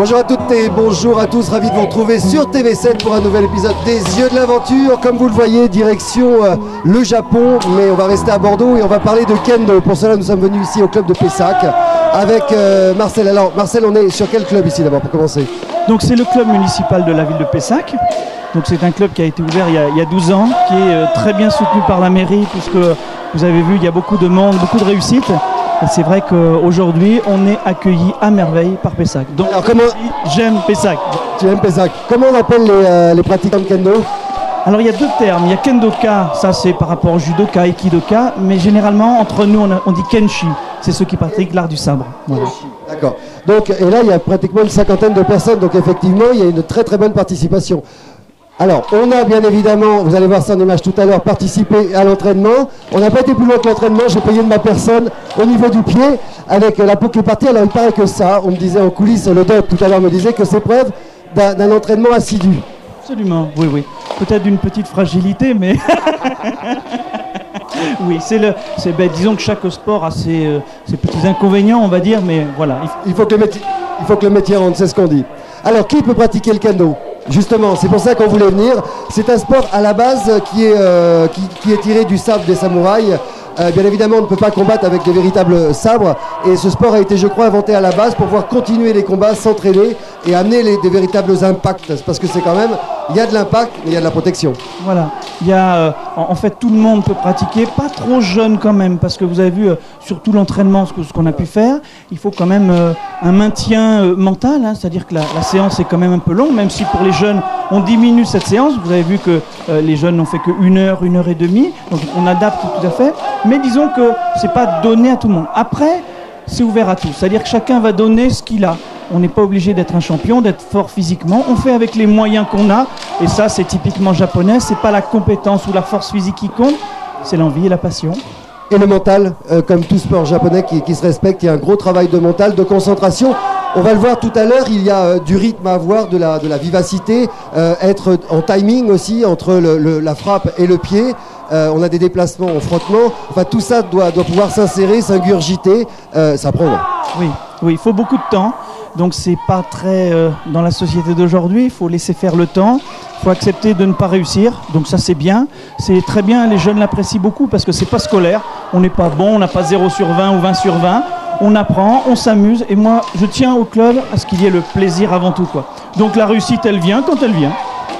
Bonjour à toutes et bonjour à tous, ravi de vous retrouver sur TV7 pour un nouvel épisode des Yeux de l'Aventure. Comme vous le voyez, direction le Japon, mais on va rester à Bordeaux et on va parler de kendo. Pour cela, nous sommes venus ici au club de Pessac avec Marcel. Alors Marcel, on est sur quel club ici d'abord pour commencer? Donc c'est le club municipal de la ville de Pessac. Donc c'est un club qui a été ouvert il y a 12 ans, qui est très bien soutenu par la mairie, puisque vous avez vu, il y a beaucoup de monde, beaucoup de réussite. Et c'est vrai qu'aujourd'hui, on est accueilli à merveille par Pessac. Donc alors, comment... j'aime Pessac. Tu aimes Pessac. Comment on appelle les pratiquants de kendo? Alors il y a deux termes, il y a kendoka, ça c'est par rapport au judoka et kidoka, mais généralement entre nous on dit kenshi, c'est ceux qui pratiquent l'art du sabre. Voilà. D'accord. Donc, et là il y a pratiquement une cinquantaine de personnes, donc effectivement il y a une très très bonne participation. Alors, on a bien évidemment, vous allez voir ça en image tout à l'heure, participé à l'entraînement. On n'a pas été plus loin que l'entraînement, j'ai payé de ma personne au niveau du pied, avec la peau qui est partie. Alors il paraît que ça, on me disait en coulisses, le doc tout à l'heure me disait que c'est preuve d'un entraînement assidu. Absolument, oui, oui. Peut-être d'une petite fragilité, mais... oui, disons que chaque sport a ses petits inconvénients, on va dire, mais voilà. Il faut que le métier rentre, c'est ce qu'on dit. Alors, qui peut pratiquer le kendo? Justement, c'est pour ça qu'on voulait venir. C'est un sport à la base qui est tiré du sabre des samouraïs. Bien évidemment, on ne peut pas combattre avec de véritables sabres. Et ce sport a été, je crois, inventé à la base pour pouvoir continuer les combats, s'entraîner et amener des véritables impacts. Parce que c'est quand même, il y a de l'impact, mais il y a de la protection. Voilà. Il y a, en fait, tout le monde peut pratiquer, pas trop jeune quand même, parce que vous avez vu, surtout l'entraînement, ce qu'on a pu faire, il faut quand même un maintien mental, hein, c'est-à-dire que la séance est quand même un peu longue, même si pour les jeunes, on diminue cette séance. Vous avez vu que les jeunes n'ont fait que 1 heure et demie, donc on adapte tout à fait. Mais disons que c'est pas donné à tout le monde. Après, c'est ouvert à tous. C'est-à-dire que chacun va donner ce qu'il a. On n'est pas obligé d'être un champion, d'être fort physiquement. On fait avec les moyens qu'on a. Et ça, c'est typiquement japonais. C'est pas la compétence ou la force physique qui compte. C'est l'envie et la passion. Et le mental, comme tout sport japonais qui se respecte, il y a un gros travail de mental, de concentration. On va le voir tout à l'heure, il y a du rythme à avoir, de la vivacité, être en timing aussi entre la frappe et le pied. On a des déplacements en frottement. Enfin, tout ça doit pouvoir s'insérer, s'ingurgiter, s'apprendre. Oui, il faut beaucoup de temps. Donc c'est pas très dans la société d'aujourd'hui. Il faut laisser faire le temps. Il faut accepter de ne pas réussir. Donc ça c'est bien. C'est très bien. Les jeunes l'apprécient beaucoup parce que c'est pas scolaire. On n'est pas bon. On n'a pas 0 sur 20 ou 20 sur 20. On apprend, on s'amuse. Et moi, je tiens au club à ce qu'il y ait le plaisir avant tout, quoi. Donc la réussite, elle vient quand elle vient.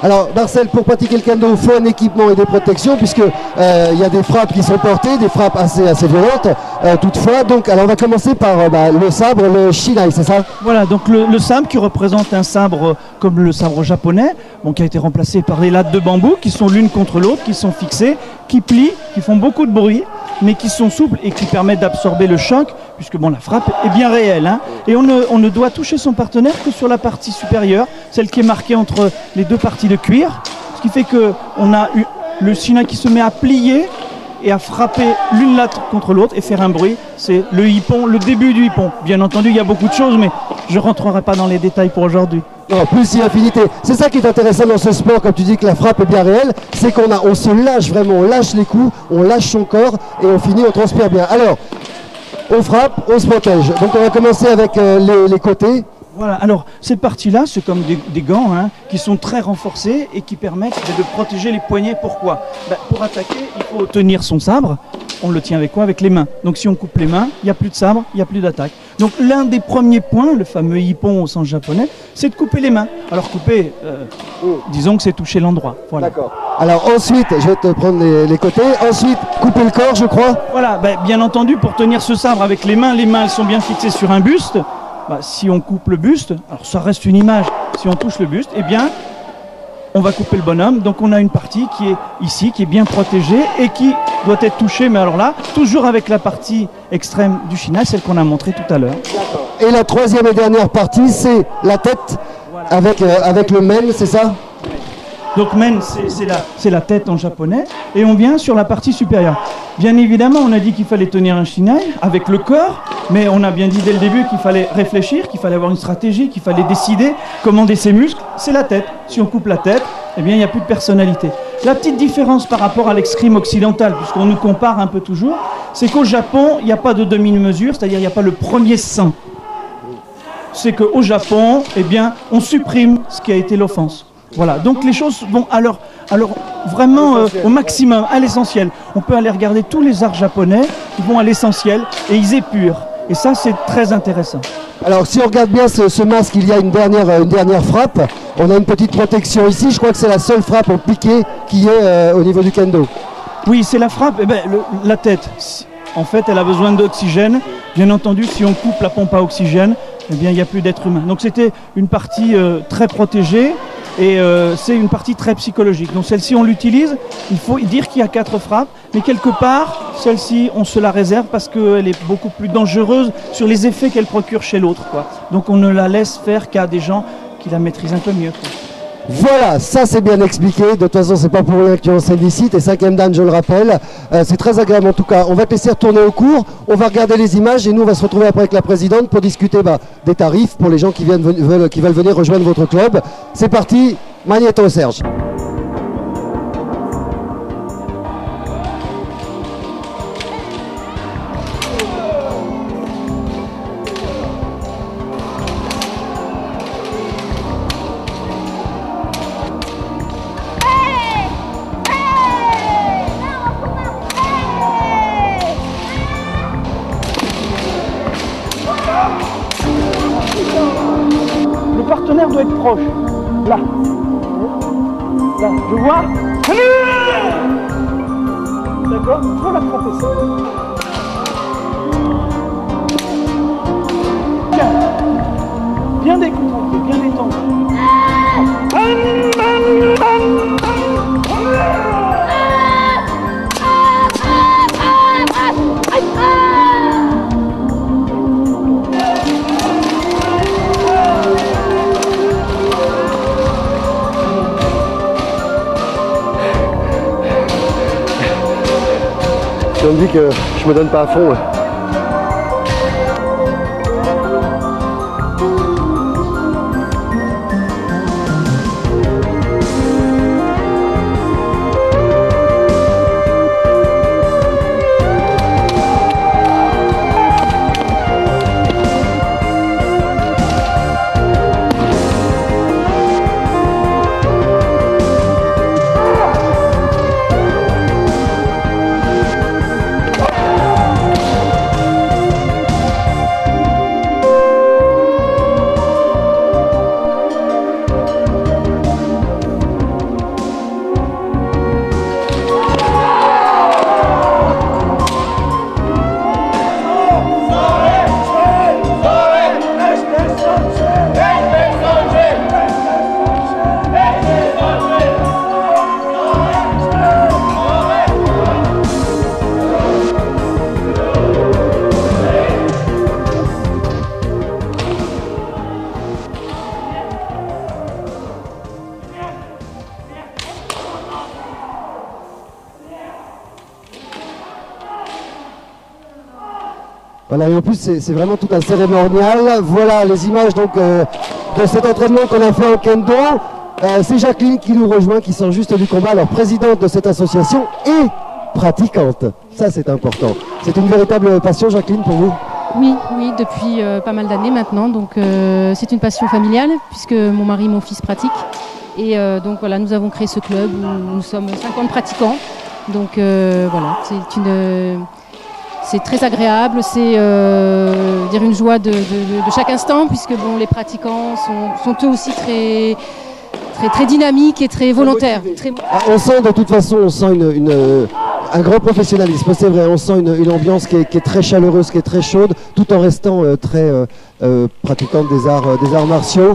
Alors Marcel, pour pratiquer le kendo, il faut un équipement et des protections, puisque il y a des frappes qui sont portées, des frappes assez violentes, toutefois. Donc, alors on va commencer par le sabre, le shinai, c'est ça? Voilà, donc le sabre qui représente un sabre comme le sabre japonais, bon, qui a été remplacé par les lattes de bambou qui sont l'une contre l'autre, qui sont fixées, qui plient, qui font beaucoup de bruit, mais qui sont souples et qui permettent d'absorber le choc, puisque bon, la frappe est bien réelle, hein. Et on ne doit toucher son partenaire que sur la partie supérieure, celle qui est marquée entre les deux parties de cuir, ce qui fait qu'on a le shinai qui se met à plier et à frapper l'une latte contre l'autre et faire un bruit. C'est le hippon, le début du hippon. Bien entendu, il y a beaucoup de choses, mais je ne rentrerai pas dans les détails pour aujourd'hui. Non, plus si infinité. C'est ça qui est intéressant dans ce sport, comme tu dis que la frappe est bien réelle, c'est on se lâche vraiment, on lâche les coups, on lâche son corps et on finit, on transpire bien. Alors, on frappe, on se protège. Donc on va commencer avec les côtés. Voilà, alors cette partie-là, c'est comme des gants, hein, qui sont très renforcés et qui permettent de protéger les poignets. Pourquoi? Pour attaquer, il faut tenir son sabre. On le tient avec quoi? Avec les mains. Donc si on coupe les mains, il n'y a plus de sabre, il n'y a plus d'attaque. Donc l'un des premiers points, le fameux hippon au sens japonais, c'est de couper les mains. Alors couper, disons que c'est toucher l'endroit. Voilà. D'accord. Alors ensuite, je vais te prendre les côtés. Ensuite, couper le corps, je crois. Voilà, bien entendu, pour tenir ce sabre avec les mains elles sont bien fixées sur un buste. Si on coupe le buste, alors ça reste une image, si on touche le buste, eh bien, on va couper le bonhomme. Donc on a une partie qui est ici, qui est bien protégée et qui doit être touchée, mais alors là, toujours avec la partie extrême du shinai, celle qu'on a montrée tout à l'heure. Et la troisième et dernière partie, c'est la tête, voilà. avec le men, c'est ça? Donc men, c'est la tête en japonais, et on vient sur la partie supérieure. Bien évidemment, on a dit qu'il fallait tenir un shinai avec le corps, mais on a bien dit dès le début qu'il fallait réfléchir, qu'il fallait avoir une stratégie, qu'il fallait décider, commander ses muscles. C'est la tête. Si on coupe la tête, eh bien, il n'y a plus de personnalité. La petite différence par rapport à l'escrime occidental, puisqu'on nous compare un peu toujours, c'est qu'au Japon, il n'y a pas de demi-mesure, c'est-à-dire il n'y a pas le premier sein. c'est qu'au Japon, eh bien, on supprime ce qui a été l'offense. Voilà, donc les choses vont alors vraiment au maximum, à l'essentiel. On peut aller regarder tous les arts japonais qui vont à l'essentiel et ils épurent. Et ça, c'est très intéressant. Alors, si on regarde bien ce masque, il y a une dernière frappe. On a une petite protection ici. Je crois que c'est la seule frappe au piqué qui est au niveau du kendo. Oui, c'est la frappe. Eh ben, la tête, en fait, elle a besoin d'oxygène. Bien entendu, si on coupe la pompe à oxygène, eh bien, il n'y a plus d'être humain. Donc, c'était une partie très protégée. Et c'est une partie très psychologique. Donc celle-ci, on l'utilise. Il faut dire qu'il y a 4 frappes. Mais quelque part, celle-ci, on se la réserve parce qu'elle est beaucoup plus dangereuse sur les effets qu'elle procure chez l'autre, quoi. Donc on ne la laisse faire qu'à des gens qui la maîtrisent un peu mieux, quoi. Voilà, ça c'est bien expliqué. De toute façon, c'est pas pour rien que tu enseignes ici. T'es 5e dan, je le rappelle. C'est très agréable en tout cas. On va te laisser retourner au cours. On va regarder les images et nous on va se retrouver après avec la présidente pour discuter des tarifs pour les gens qui veulent venir rejoindre votre club. C'est parti, Magnéto Serge. Le partenaire doit être proche. Là. Là, je vois. D'accord, il faut la frapper ça. Bien. Bien déconcentré, bien détendu. Si on me dit que je me donne pas à fond. Voilà, et en plus c'est vraiment tout un cérémonial. Voilà les images donc de cet entraînement qu'on a fait en kendo. C'est Jacqueline qui nous rejoint, qui sort juste du combat, alors présidente de cette association et pratiquante. Ça c'est important. C'est une véritable passion, Jacqueline, pour vous? Oui, depuis pas mal d'années maintenant. Donc c'est une passion familiale puisque mon mari et mon fils pratiquent. Et donc voilà, nous avons créé ce club où nous sommes 50 pratiquants. Donc voilà, c'est très agréable, c'est dire une joie de chaque instant, puisque bon, les pratiquants sont eux aussi très dynamiques et très volontaires. On sent de toute façon, on sent un grand professionnalisme, c'est vrai, on sent une ambiance qui est très chaleureuse, qui est très chaude, tout en restant très pratiquante des arts martiaux.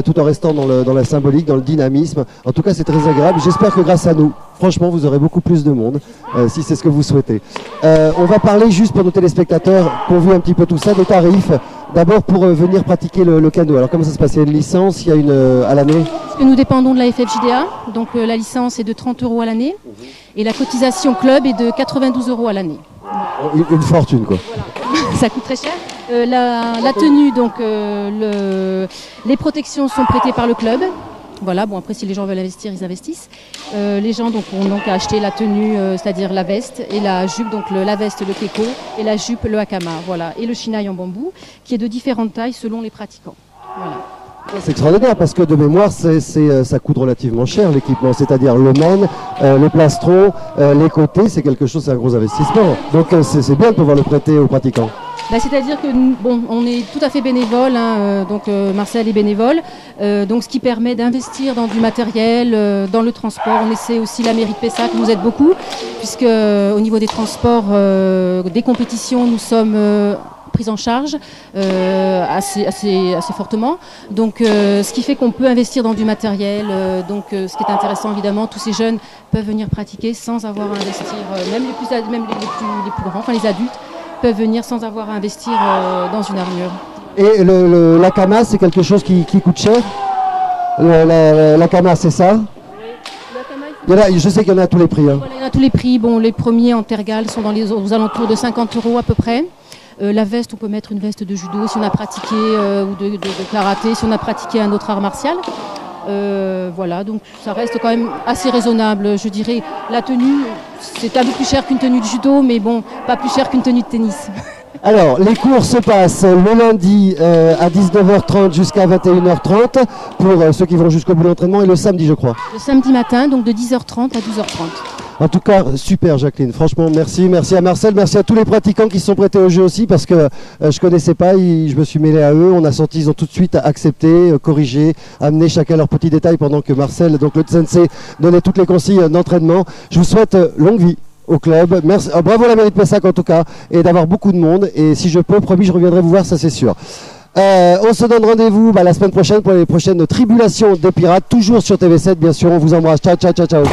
Tout en restant dans la symbolique, dans le dynamisme. En tout cas, c'est très agréable. J'espère que grâce à nous, franchement, vous aurez beaucoup plus de monde, si c'est ce que vous souhaitez. On va parler juste pour nos téléspectateurs, qui ont vu un petit peu tout ça, des tarifs. D'abord, pour venir pratiquer le kendo. Alors, comment ça se passe? Il y a une licence, il y a une à l'année? Parce que nous dépendons de la FFJDA, donc la licence est de 30 € à l'année, et la cotisation club est de 92 € à l'année. Une fortune, quoi. Voilà. Ça coûte très cher. La tenue, donc les protections sont prêtées par le club. Voilà, bon après si les gens veulent investir, ils investissent. Les gens donc ont donc à acheter la tenue, c'est-à-dire la veste et la jupe, donc la veste le keko et la jupe le hakama, voilà, et le shinai en bambou qui est de différentes tailles selon les pratiquants. Voilà. C'est extraordinaire parce que de mémoire, ça coûte relativement cher l'équipement, c'est-à-dire le mène, le plastron, les côtés, c'est quelque chose, c'est un gros investissement. Donc c'est bien de pouvoir le prêter aux pratiquants. Bah, c'est-à-dire que bon, on est tout à fait bénévole, hein, donc Marcel est bénévole, donc ce qui permet d'investir dans du matériel, dans le transport. On essaie aussi, la mairie de Pessac nous aide beaucoup, puisque au niveau des transports, des compétitions, nous sommes prise en charge assez fortement. Donc ce qui fait qu'on peut investir dans du matériel. Ce qui est intéressant évidemment, tous ces jeunes peuvent venir pratiquer sans avoir à investir, même les plus grands, enfin les adultes, peuvent venir sans avoir à investir dans une armure. Et l'akama, c'est quelque chose qui coûte cher? L'akama, c'est ça? Je sais qu'il y en a à tous les prix. Hein. Voilà, il y en a à tous les prix. Bon, les premiers en tergal sont aux alentours de 50 € à peu près. La veste, on peut mettre une veste de judo si on a pratiqué, ou de karaté, si on a pratiqué un autre art martial. Voilà, donc ça reste quand même assez raisonnable. Je dirais, la tenue, c'est un peu plus cher qu'une tenue de judo, mais bon, pas plus cher qu'une tenue de tennis. Alors, les cours se passent le lundi à 19h30 jusqu'à 21h30 pour ceux qui vont jusqu'au bout de l'entraînement, et le samedi, je crois. Le samedi matin, donc de 10h30 à 12h30. En tout cas, super Jacqueline, franchement merci. Merci à Marcel, merci à tous les pratiquants qui se sont prêtés au jeu aussi, parce que je connaissais pas, je me suis mêlé à eux. On a senti, ils ont tout de suite accepté, corrigé, amené chacun leurs petits détails pendant que Marcel, donc le sensei, donnait toutes les consignes d'entraînement. Je vous souhaite longue vie au club. Merci, bravo à la mairie de Pessac en tout cas, et d'avoir beaucoup de monde. Et si je peux, promis, je reviendrai vous voir, ça c'est sûr. On se donne rendez-vous la semaine prochaine pour les prochaines tribulations des pirates, toujours sur TV7 bien sûr. On vous embrasse. Ciao, ciao, ciao, ciao.